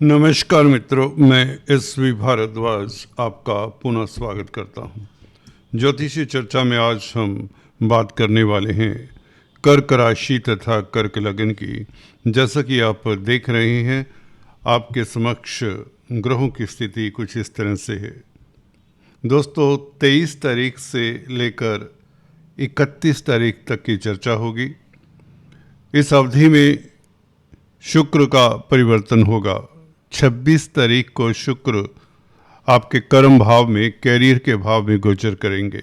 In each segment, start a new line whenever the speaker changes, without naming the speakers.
नमस्कार मित्रों, मैं SV भारद्वाज आपका पुनः स्वागत करता हूं। ज्योतिषी चर्चा में आज हम बात करने वाले हैं कर्क राशि तथा कर्क लग्न की। जैसा कि आप देख रहे हैं, आपके समक्ष ग्रहों की स्थिति कुछ इस तरह से है। दोस्तों, 23 तारीख से लेकर 31 तारीख तक की चर्चा होगी। इस अवधि में शुक्र का परिवर्तन होगा। 26 तारीख को शुक्र आपके कर्म भाव में, कैरियर के भाव में गोचर करेंगे।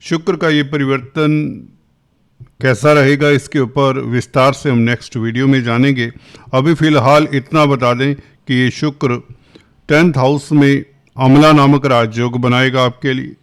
शुक्र का ये परिवर्तन कैसा रहेगा, इसके ऊपर विस्तार से हम नेक्स्ट वीडियो में जानेंगे। अभी फ़िलहाल इतना बता दें कि ये शुक्र 10th हाउस में अमला नामक राजयोग बनाएगा आपके लिए,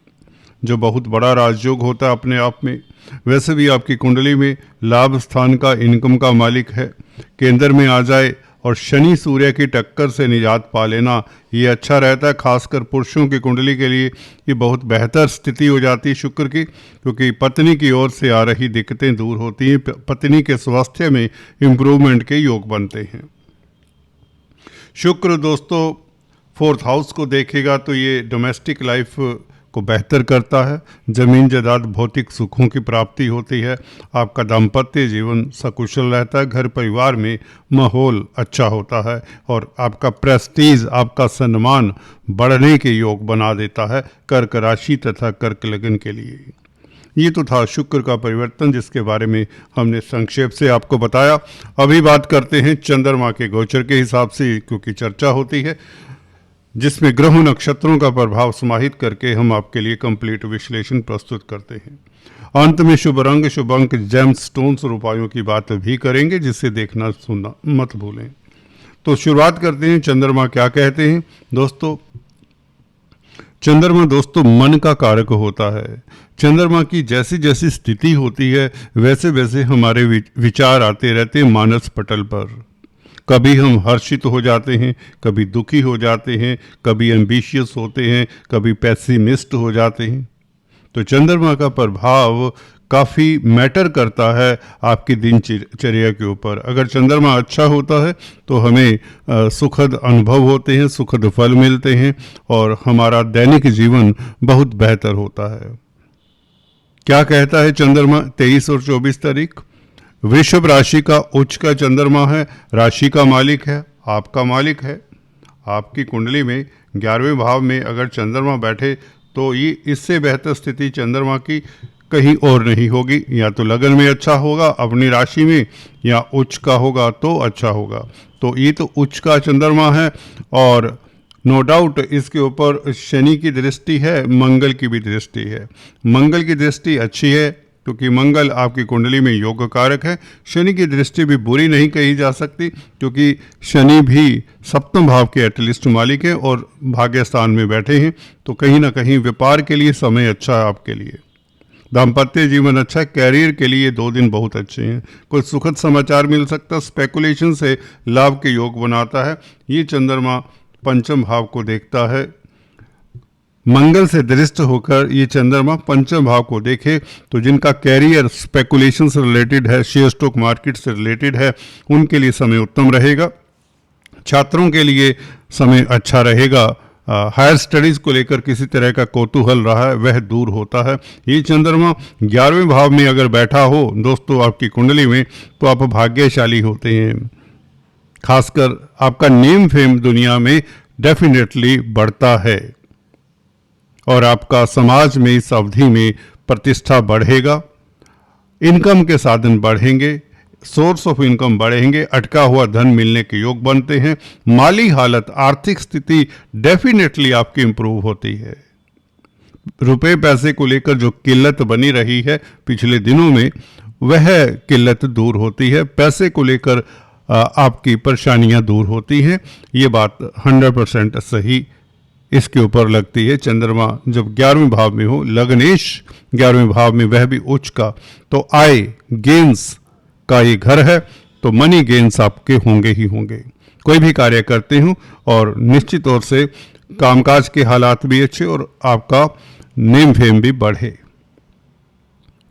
जो बहुत बड़ा राजयोग होता है अपने आप में। वैसे भी आपकी कुंडली में लाभ स्थान का, इनकम का मालिक है, केंद्र में आ जाए और शनि सूर्य की टक्कर से निजात पा लेना, ये अच्छा रहता है। खासकर पुरुषों की कुंडली के लिए ये बहुत बेहतर स्थिति हो जाती है शुक्र की, क्योंकि पत्नी की ओर से आ रही दिक्कतें दूर होती हैं, पत्नी के स्वास्थ्य में इम्प्रूवमेंट के योग बनते हैं। शुक्र दोस्तों 4th हाउस को देखेगा तो ये डोमेस्टिक लाइफ को बेहतर करता है। जमीन जायदाद, भौतिक सुखों की प्राप्ति होती है। आपका दाम्पत्य जीवन सकुशल रहता है। घर परिवार में माहौल अच्छा होता है और आपका प्रेस्टीज, आपका सम्मान बढ़ने के योग बना देता है कर्क राशि तथा कर्क लग्न के लिए। ये तो था शुक्र का परिवर्तन, जिसके बारे में हमने संक्षेप से आपको बताया। अभी बात करते हैं चंद्रमा के गोचर के हिसाब से, क्योंकि चर्चा होती है जिसमें ग्रहों नक्षत्रों का प्रभाव समाहित करके हम आपके लिए कंप्लीट विश्लेषण प्रस्तुत करते हैं। अंत में शुभ रंग, शुभ अंक, जेम स्टोन्स और उपायों की बात भी करेंगे, जिससे देखना सुनना मत भूलें। तो शुरुआत करते हैं। चंद्रमा क्या कहते हैं दोस्तों? चंद्रमा दोस्तों मन का कारक होता है। चंद्रमा की जैसी जैसी स्थिति होती है, वैसे वैसे हमारे विचार आते रहते हैं मानस पटल पर। कभी हम हर्षित हो जाते हैं, कभी दुखी हो जाते हैं, कभी एम्बिशियस होते हैं, कभी पैसिमिस्ट हो जाते हैं। तो चंद्रमा का प्रभाव काफ़ी मैटर करता है आपकी दिनचर्या के ऊपर। अगर चंद्रमा अच्छा होता है तो हमें सुखद अनुभव होते हैं, सुखद फल मिलते हैं और हमारा दैनिक जीवन बहुत बेहतर होता है। क्या कहता है चंद्रमा 23 और 24 तारीख? वृषभ राशि का उच्च का चंद्रमा है, राशि का मालिक है, आपका मालिक है। आपकी कुंडली में 11वें भाव में अगर चंद्रमा बैठे तो ये इससे बेहतर स्थिति चंद्रमा की कहीं और नहीं होगी। या तो लगन में अच्छा होगा अपनी राशि में, या उच्च का होगा तो अच्छा होगा। तो ये तो उच्च का चंद्रमा है और नो डाउट इसके ऊपर शनि की दृष्टि है, मंगल की भी दृष्टि है। मंगल की दृष्टि अच्छी है क्योंकि मंगल आपकी कुंडली में योग कारक है। शनि की दृष्टि भी बुरी नहीं कही जा सकती, क्योंकि शनि भी सप्तम भाव के एटलिस्ट मालिक है और भाग्य स्थान में बैठे हैं। तो कहीं ना कहीं व्यापार के लिए समय अच्छा है आपके लिए, दाम्पत्य जीवन अच्छा है, कैरियर के लिए 2 दिन बहुत अच्छे हैं। कोई सुखद समाचार मिल सकता है, स्पेकुलेशन से लाभ के योग बनाता है। ये चंद्रमा पंचम भाव को देखता है। मंगल से दृष्ट होकर ये चंद्रमा पंचम भाव को देखे तो जिनका कैरियर स्पेकुलेशन से रिलेटेड है, शेयर स्टॉक मार्केट से रिलेटेड है, उनके लिए समय उत्तम रहेगा। छात्रों के लिए समय अच्छा रहेगा। हायर स्टडीज़ को लेकर किसी तरह का कौतूहल रहा है वह दूर होता है। ये चंद्रमा 11वें भाव में अगर बैठा हो दोस्तों आपकी कुंडली में, तो आप भाग्यशाली होते हैं। खासकर आपका नेम फेम दुनिया में डेफिनेटली बढ़ता है और आपका समाज में इस अवधि में प्रतिष्ठा बढ़ेगा, इनकम के साधन बढ़ेंगे, सोर्स ऑफ इनकम बढ़ेंगे, अटका हुआ धन मिलने के योग बनते हैं। माली हालत, आर्थिक स्थिति डेफिनेटली आपकी इंप्रूव होती है। रुपए पैसे को लेकर जो किल्लत बनी रही है पिछले दिनों में, वह किल्लत दूर होती है। पैसे को लेकर आपकी परेशानियां दूर होती हैं। ये बात 100% सही इसके ऊपर लगती है। चंद्रमा जब 11वें भाव में हो, लग्नेश 11वें भाव में, वह भी उच्च का, तो आय गेंस का ये घर है, तो मनी गेंस आपके होंगे ही होंगे। कोई भी कार्य करते हो और निश्चित तौर से कामकाज के हालात भी अच्छे और आपका नेम फेम भी बढ़े,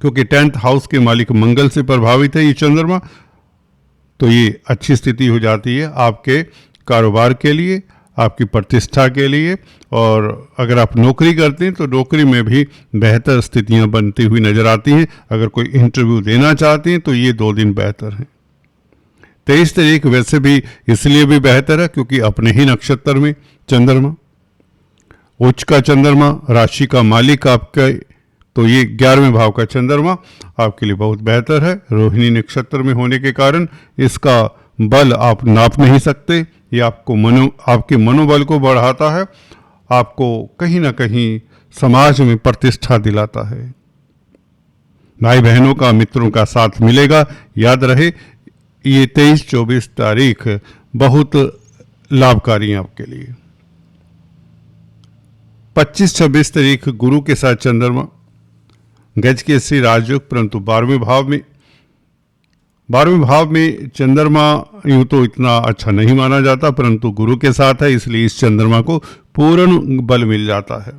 क्योंकि 10th हाउस के मालिक मंगल से प्रभावित है ये चंद्रमा। तो ये अच्छी स्थिति हो जाती है आपके कारोबार के लिए, आपकी प्रतिष्ठा के लिए, और अगर आप नौकरी करते हैं तो नौकरी में भी बेहतर स्थितियां बनती हुई नजर आती हैं। अगर कोई इंटरव्यू देना चाहते हैं तो ये 2 दिन बेहतर हैं। 23 तारीख वैसे भी इसलिए भी बेहतर है क्योंकि अपने ही नक्षत्र में चंद्रमा, उच्च का चंद्रमा, राशि का मालिक आपका, तो ये 11वें भाव का चंद्रमा आपके लिए बहुत बेहतर है। रोहिणी नक्षत्र में होने के कारण इसका बल आप नाप नहीं सकते। ये आपके मनोबल को बढ़ाता है, आपको कहीं ना कहीं समाज में प्रतिष्ठा दिलाता है। भाई बहनों का, मित्रों का साथ मिलेगा। याद रहे ये 23-24 तारीख बहुत लाभकारी है आपके लिए। 25-26 तारीख गुरु के साथ चंद्रमा, गज के श्री राजयोग, परंतु 12वें भाव में चंद्रमा यूं तो इतना अच्छा नहीं माना जाता, परंतु गुरु के साथ है इसलिए इस चंद्रमा को पूर्ण बल मिल जाता है।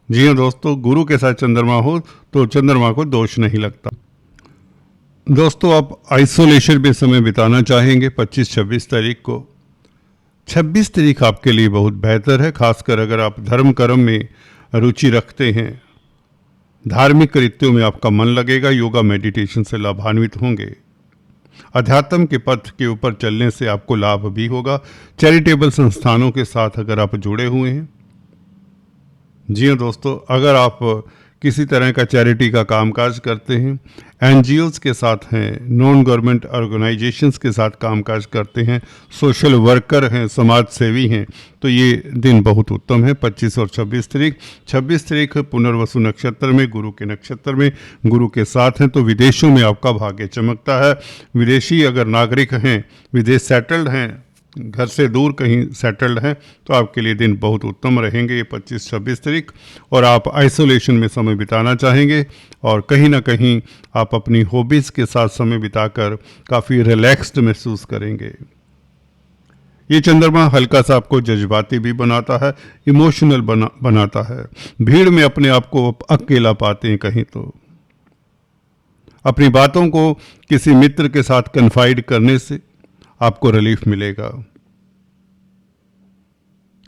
जी हाँ दोस्तों, गुरु के साथ चंद्रमा हो तो चंद्रमा को दोष नहीं लगता। दोस्तों, आप आइसोलेशन में समय बिताना चाहेंगे 25-26 तारीख को। 26 तारीख आपके लिए बहुत बेहतर है, खासकर अगर आप धर्म कर्म में रुचि रखते हैं। धार्मिक कृत्यों में आपका मन लगेगा, योगा मेडिटेशन से लाभान्वित होंगे। अध्यात्म के पथ के ऊपर चलने से आपको लाभ भी होगा। चैरिटेबल संस्थानों के साथ अगर आप जुड़े हुए हैं, जी हाँ दोस्तों, अगर आप किसी तरह का चैरिटी का कामकाज करते हैं, एनजीओज के साथ हैं, नॉन गवर्नमेंट ऑर्गेनाइजेशंस के साथ कामकाज करते हैं, सोशल वर्कर हैं, समाज सेवी हैं, तो ये दिन बहुत उत्तम है। 25 और 26 तारीख। 26 तारीख पुनर्वसु नक्षत्र में, गुरु के नक्षत्र में गुरु के साथ हैं, तो विदेशों में आपका भाग्य चमकता है। विदेशी अगर नागरिक हैं, विदेश सेटल्ड हैं, घर से दूर कहीं सेटल्ड हैं, तो आपके लिए दिन बहुत उत्तम रहेंगे ये 25-26 तारीख। और आप आइसोलेशन में समय बिताना चाहेंगे और कहीं ना कहीं आप अपनी हॉबीज़ के साथ समय बिताकर काफ़ी रिलैक्स्ड महसूस करेंगे। ये चंद्रमा हल्का सा आपको जज्बाती भी बनाता है, इमोशनल बनाता है। भीड़ में अपने आप को अकेला पाते हैं कहीं, तो अपनी बातों को किसी मित्र के साथ कन्फाइड करने से आपको रिलीफ मिलेगा।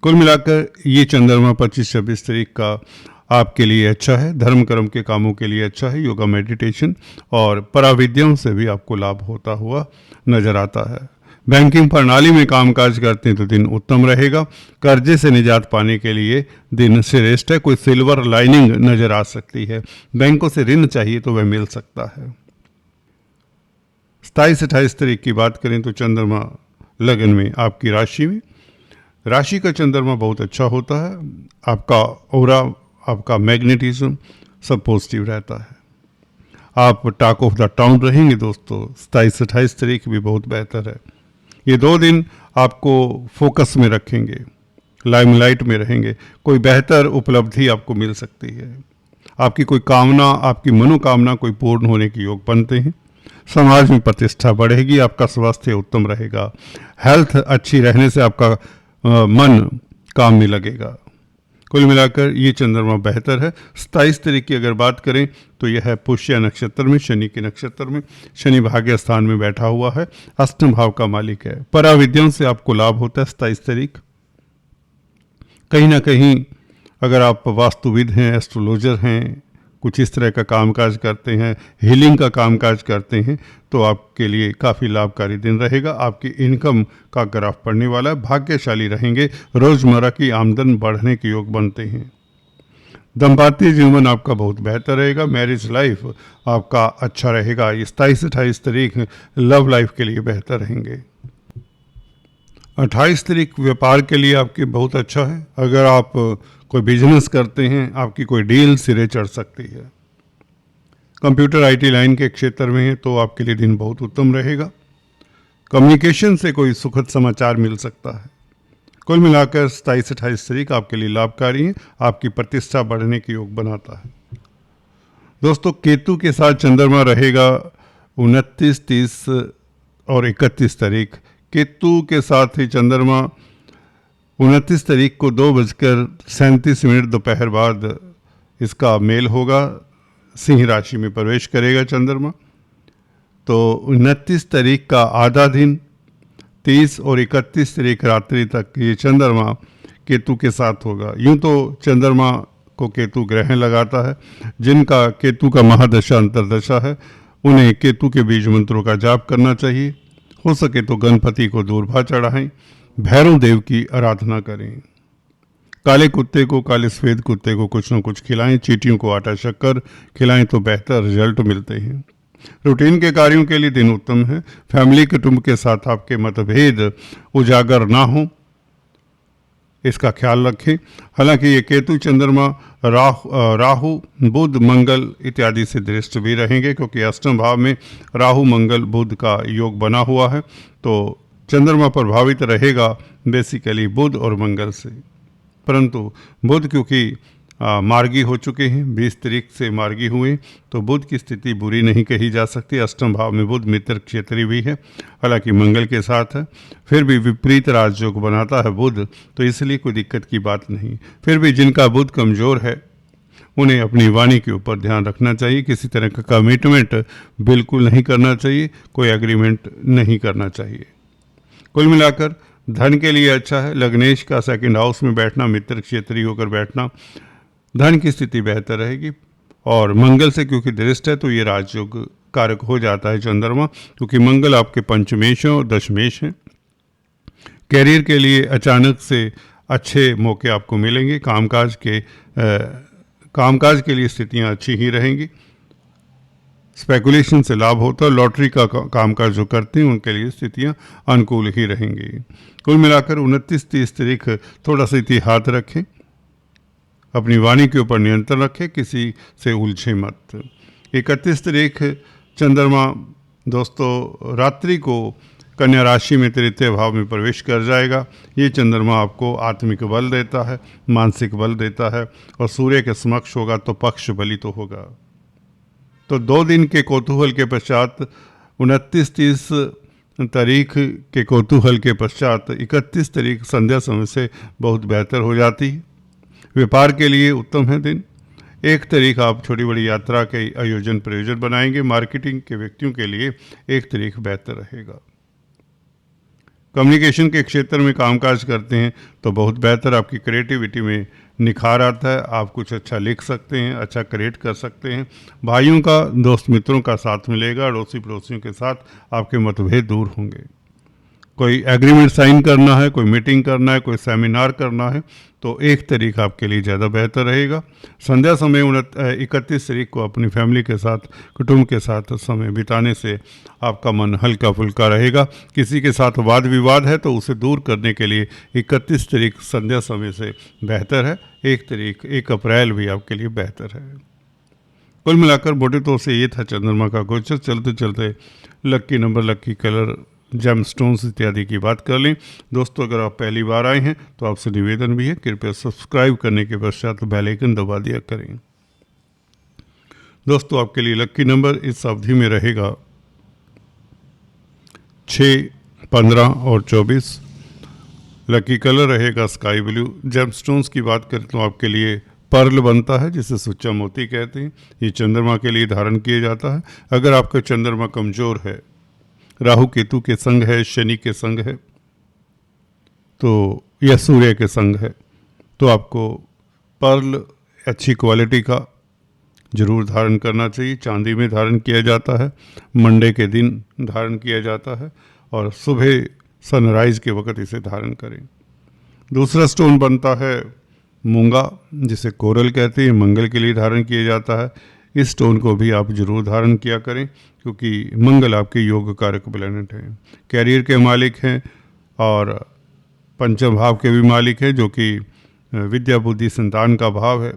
कुल मिलाकर ये चंद्रमा 25-26 तारीख का आपके लिए अच्छा है। धर्म कर्म के कामों के लिए अच्छा है। योगा मेडिटेशन और पराविद्याओं से भी आपको लाभ होता हुआ नजर आता है। बैंकिंग प्रणाली में कामकाज करते हैं तो दिन उत्तम रहेगा। कर्जे से निजात पाने के लिए दिन श्रेष्ठ है। कोई सिल्वर लाइनिंग नजर आ सकती है। बैंकों से ऋण चाहिए तो वह मिल सकता है। 27-28 तारीख की बात करें तो चंद्रमा लगन में, आपकी राशि में, राशि का चंद्रमा बहुत अच्छा होता है। आपका ऑरा, आपका मैग्नेटिज्म सब पॉजिटिव रहता है। आप टॉक ऑफ द टाउन रहेंगे दोस्तों। 27-28 तारीख भी बहुत बेहतर है। ये 2 दिन आपको फोकस में रखेंगे, लाइमलाइट में रहेंगे। कोई बेहतर उपलब्धि आपको मिल सकती है। आपकी कोई कामना, आपकी मनोकामना कोई पूर्ण होने के योग बनते हैं। समाज में प्रतिष्ठा बढ़ेगी। आपका स्वास्थ्य उत्तम रहेगा। हेल्थ अच्छी रहने से आपका मन काम में लगेगा। कुल मिलाकर ये चंद्रमा बेहतर है। 27 तारीख की अगर बात करें तो यह है पुष्य नक्षत्र में, शनि के नक्षत्र में। शनि भाग्य स्थान में बैठा हुआ है, अष्टम भाव का मालिक है। पराविद्याओं से आपको लाभ होता है 27 तारीख। कहीं ना कहीं अगर आप वास्तुविद हैं, एस्ट्रोलॉजर हैं, कुछ इस तरह का कामकाज करते हैं, हीलिंग का कामकाज करते हैं, तो आपके लिए काफ़ी लाभकारी दिन रहेगा। आपकी इनकम का ग्राफ पड़ने वाला है। भाग्यशाली रहेंगे। रोज़मर्रा की आमदन बढ़ने के योग बनते हैं। दाम्पत्य जीवन आपका बहुत बेहतर रहेगा। मैरिज लाइफ आपका अच्छा रहेगा। 27-28 तारीख लव लाइफ के लिए बेहतर रहेंगे। 28 तारीख व्यापार के लिए आपके बहुत अच्छा है। अगर आप कोई बिजनेस करते हैं, आपकी कोई डील सिरे चढ़ सकती है। कंप्यूटर आईटी लाइन के क्षेत्र में है तो आपके लिए दिन बहुत उत्तम रहेगा। कम्युनिकेशन से कोई सुखद समाचार मिल सकता है। कुल मिलाकर 27-28 तारीख आपके लिए लाभकारी है। आपकी प्रतिष्ठा बढ़ने के योग बनाता है। दोस्तों, केतु के साथ चंद्रमा रहेगा 29, 30 और 31 तारीख। केतु के साथ ही चंद्रमा 29 तारीख को 2:37 दोपहर बाद इसका मेल होगा। सिंह राशि में प्रवेश करेगा चंद्रमा। तो 29 तारीख का आधा दिन 30 और 31 तारीख रात्रि तक ये चंद्रमा केतु के साथ होगा। यूं तो चंद्रमा को केतु ग्रहण लगाता है। जिनका केतु का महादशा अंतरदशा है उन्हें केतु के बीज मंत्रों का जाप करना चाहिए। हो सके तो गणपति को दूर्वा चढ़ाएं, भैरव देव की आराधना करें। काले कुत्ते को, काले सफेद कुत्ते को कुछ न कुछ खिलाएं। चींटियों को आटा शक्कर खिलाएं तो बेहतर रिजल्ट मिलते हैं। रूटीन के कार्यों के लिए दिन उत्तम है। फैमिली कुटुंब के साथ आपके मतभेद उजागर ना हो, इसका ख्याल रखें। हालांकि ये केतु चंद्रमा राहु बुध मंगल इत्यादि से दृष्ट भी रहेंगे, क्योंकि अष्टम भाव में राहु मंगल बुध का योग बना हुआ है, तो चंद्रमा प्रभावित रहेगा बेसिकली बुध और मंगल से। परंतु बुध क्योंकि मार्गी हो चुके हैं, 20 तारीख से मार्गी हुए, तो बुध की स्थिति बुरी नहीं कही जा सकती। अष्टम भाव में बुध मित्र क्षेत्रीय भी है, हालांकि मंगल के साथ है, फिर भी विपरीत राजयोग बनाता है बुध, तो इसलिए कोई दिक्कत की बात नहीं। फिर भी जिनका बुध कमज़ोर है उन्हें अपनी वाणी के ऊपर ध्यान रखना चाहिए। किसी तरह का कमिटमेंट बिल्कुल नहीं करना चाहिए, कोई एग्रीमेंट नहीं करना चाहिए। कुल मिलाकर धन के लिए अच्छा है। लग्नेश का सेकंड हाउस में बैठना, मित्र क्षेत्रीय होकर बैठना, धन की स्थिति बेहतर रहेगी। और मंगल से क्योंकि दृष्ट है तो ये राजयोग कारक हो जाता है चंद्रमा, क्योंकि मंगल आपके पंचमेश और दशमेश हैं। कैरियर के लिए अचानक से अच्छे मौके आपको मिलेंगे। कामकाज के लिए स्थितियां अच्छी ही रहेंगी। स्पेकुलेशन से लाभ होता है। लॉटरी का कामकाज जो करते हैं उनके लिए स्थितियां अनुकूल ही रहेंगी। कुल मिलाकर 29-30 तारीख थोड़ा सा एहतियात रखें, अपनी वाणी के ऊपर नियंत्रण रखें, किसी से उलझे मत। 31 तारीख चंद्रमा दोस्तों रात्रि को कन्या राशि में तृतीय भाव में प्रवेश कर जाएगा। ये चंद्रमा आपको आत्मिक बल देता है, मानसिक बल देता है, और सूर्य के समक्ष होगा तो पक्ष बली तो होगा। तो 2 दिन के कौतूहल के पश्चात 29-30 तारीख के कौतूहल के पश्चात 31 तारीख संध्या समय से बहुत बेहतर हो जाती है। व्यापार के लिए उत्तम है दिन। 1 तारीख आप छोटी बड़ी यात्रा के आयोजन प्रयोजन बनाएंगे। मार्केटिंग के व्यक्तियों के लिए 1 तारीख बेहतर रहेगा। कम्युनिकेशन के क्षेत्र में कामकाज करते हैं तो बहुत बेहतर, आपकी क्रिएटिविटी में निखार आता है। आप कुछ अच्छा लिख सकते हैं, अच्छा क्रिएट कर सकते हैं। भाइयों का, दोस्त मित्रों का साथ मिलेगा। अड़ोसी पड़ोसियों के साथ आपके मतभेद दूर होंगे। कोई एग्रीमेंट साइन करना है, कोई मीटिंग करना है, कोई सेमिनार करना है तो 1 तारीख आपके लिए ज़्यादा बेहतर रहेगा। संध्या समय 31 तारीख को अपनी फैमिली के साथ, कुटुंब के साथ समय बिताने से आपका मन हल्का फुल्का रहेगा। किसी के साथ वाद विवाद है तो उसे दूर करने के लिए 31 तारीख संध्या समय से बेहतर है। 1 अप्रैल भी आपके लिए बेहतर है। कुल मिलाकर मोटे तौर से ये था चंद्रमा का गोचर। चलते चलते लक्की नंबर, लक्की कलर, जेम स्टोन्स इत्यादि की बात कर लें। दोस्तों अगर आप पहली बार आए हैं तो आपसे निवेदन भी है, कृपया सब्सक्राइब करने के पश्चात बेल आइकन दबा दिया करें। दोस्तों आपके लिए लक्की नंबर इस अवधि में रहेगा 6, 15 और 24। लकी कलर रहेगा स्काई ब्लू। जेम स्टोन्स की बात करें तो आपके लिए पर्ल बनता है, जिसे सुच्चा मोती कहते हैं। ये चंद्रमा के लिए धारण किया जाता है। अगर आपका चंद्रमा कमज़ोर है, राहु केतु के संग है, शनि के संग है तो, या सूर्य के संग है, तो आपको पर्ल अच्छी क्वालिटी का जरूर धारण करना चाहिए। चांदी में धारण किया जाता है, मंडे के दिन धारण किया जाता है और सुबह सनराइज के वक़्त इसे धारण करें। दूसरा स्टोन बनता है मूंगा, जिसे कोरल कहते हैं, मंगल के लिए धारण किया जाता है। इस स्टोन को भी आप जरूर धारण किया करें, क्योंकि मंगल आपके योग कारक प्लैनेट हैं। कैरियर के मालिक हैं और पंचम भाव के भी मालिक हैं, जो कि विद्या बुद्धि संतान का भाव है।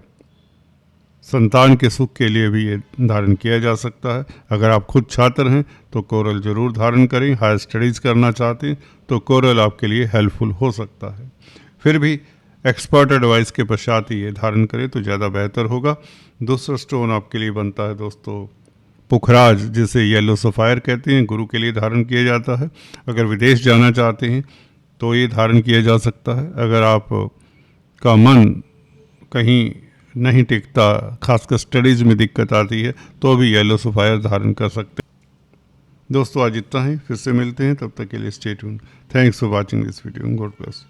संतान के सुख के लिए भी ये धारण किया जा सकता है। अगर आप खुद छात्र हैं तो कोरल जरूर धारण करें। हायर स्टडीज़ करना चाहते हैं तो कोरल आपके लिए हेल्पफुल हो सकता है। फिर भी एक्सपर्ट एडवाइस के पश्चात ही ये धारण करें तो ज़्यादा बेहतर होगा। दूसरा स्टोन आपके लिए बनता है दोस्तों पुखराज, जिसे येलो सफ़ायर कहते हैं, गुरु के लिए धारण किया जाता है। अगर विदेश जाना चाहते हैं तो ये धारण किया जा सकता है। अगर आप का मन कहीं नहीं टिकता, खासकर स्टडीज़ में दिक्कत आती है, तो भी येलो सफ़ायर धारण कर सकते हैं। दोस्तों आज इतना ही, फिर से मिलते हैं, तब तक के लिए stay tuned. Thanks for watching this video. God bless.